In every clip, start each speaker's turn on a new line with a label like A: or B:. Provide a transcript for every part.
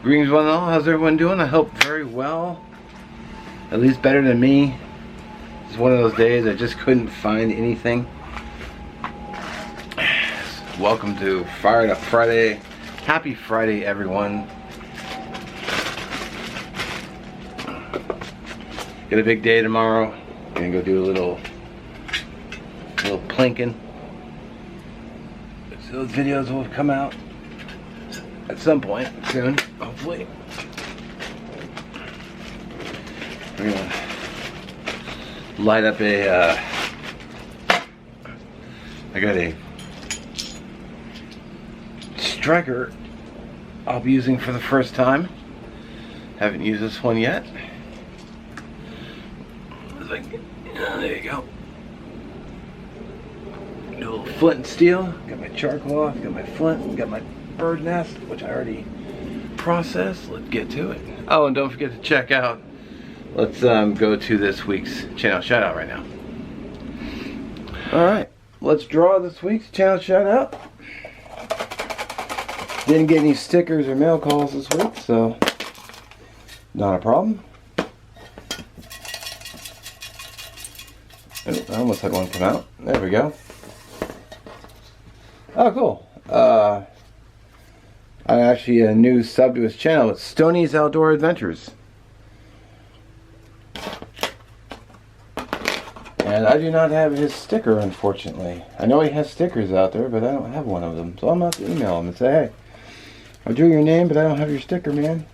A: Greens one and all, how's everyone doing? I hope very well. At least better than me. It's one of those days I just couldn't find anything. Welcome to Fired Up Friday. Happy Friday, everyone. Got a big day tomorrow. Gonna go do a little planking. So those videos will come out at some point soon, hopefully. We're gonna light up a I got a striker I'll be using for the first time. Haven't used this one yet. There you go. Do a little flint and steel. Got my charcoal off, got my flint, got my bird nest, which I already processed. Let's get to it. Oh, and don't forget to check out. Let's go to this week's channel shout out right now. Alright, let's draw this week's channel shout out. Didn't get any stickers or mail calls this week, so not a problem. Oh, I almost had one come out. There we go. Oh, cool. I actually a new sub to his channel. It's Stoney's Outdoor Adventures. And I do not have his sticker, unfortunately. I know he has stickers out there, but I don't have one of them. So I'm going to have to email him and say, hey, I drew your name, but I don't have your sticker, man.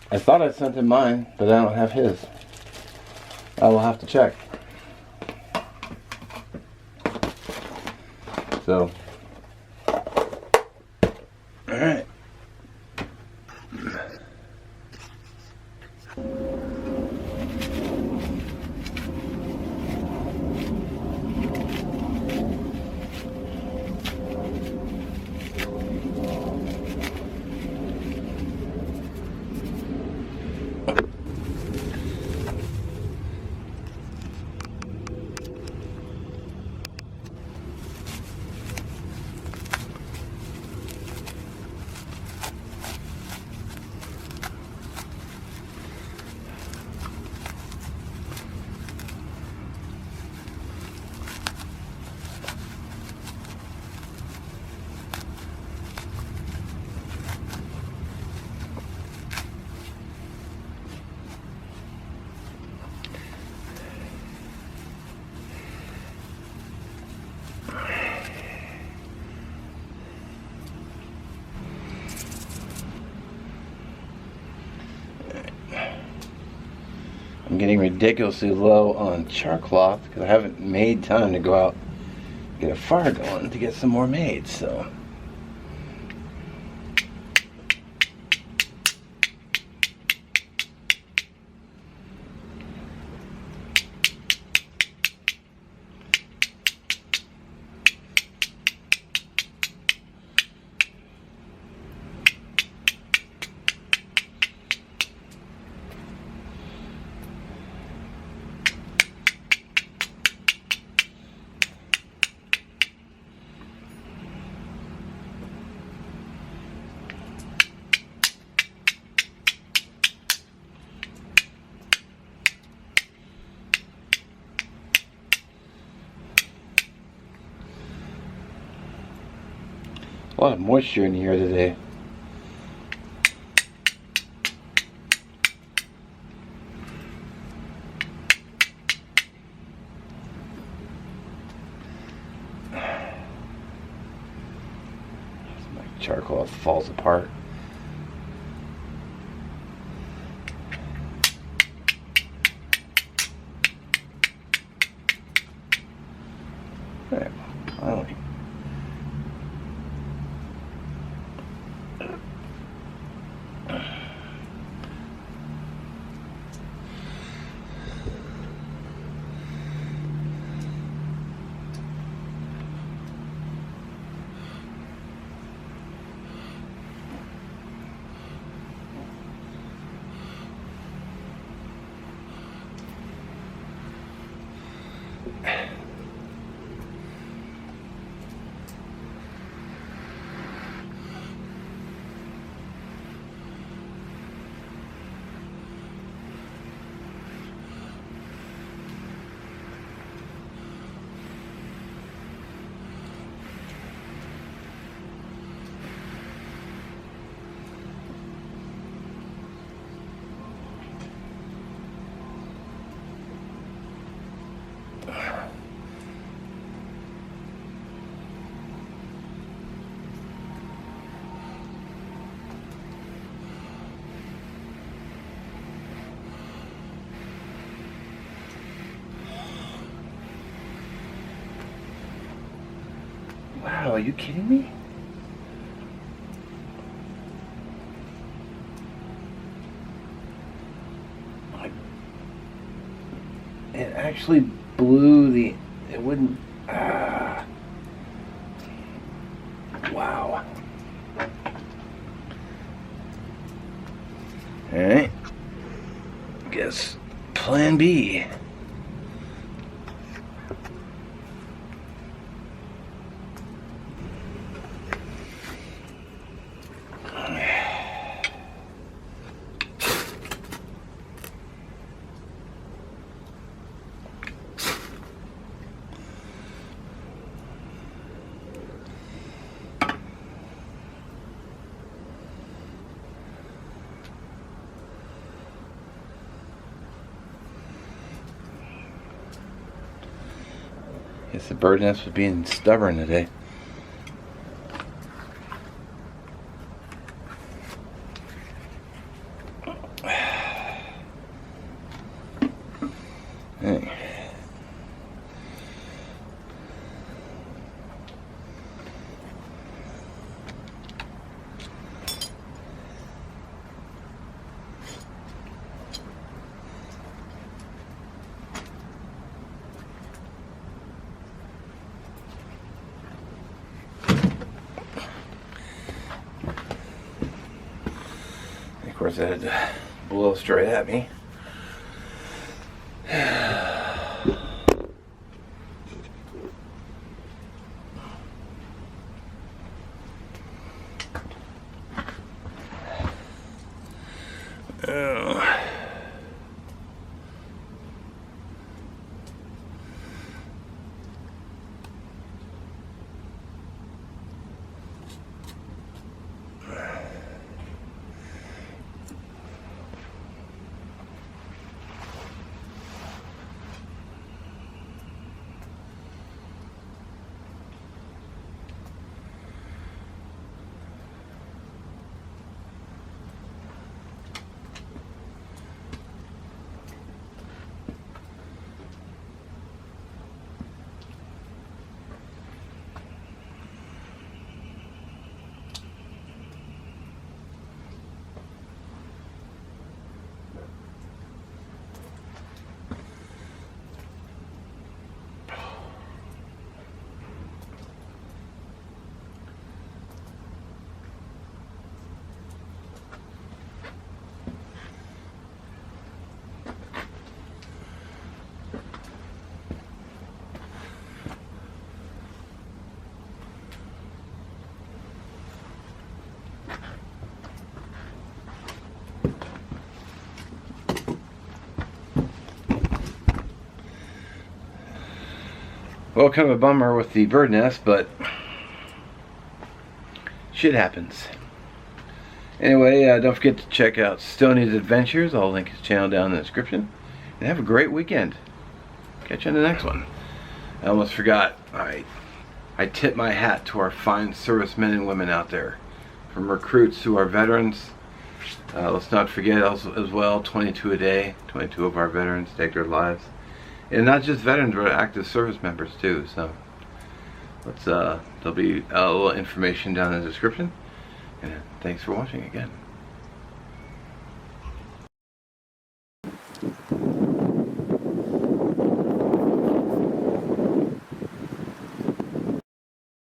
A: I thought I sent him mine, but I don't have his. I will have to check. So, alright. I'm getting ridiculously low on char cloth because I haven't made time to go out and get a fire going to get some more made, so. A lot of moisture in here today. My charcoal falls apart. There, finally. Wow, are you kidding me? It actually blew the... It wouldn't... Wow. Alright. Guess plan B. Guess the bird nest was being stubborn today. Hey. Of course, that had blow straight at me. Well, kind of a bummer with the bird nest, but shit happens. Anyway, don't forget to check out Stoney's Adventures. I'll link his channel down in the description. And have a great weekend. Catch you on the next one. I almost forgot. I tip my hat to our fine servicemen and women out there. From recruits to our veterans. Let's not forget as well, 22 a day. 22 of our veterans take their lives. And not just veterans, but active service members too. So let's there'll be a little information down in the description. And thanks for watching again.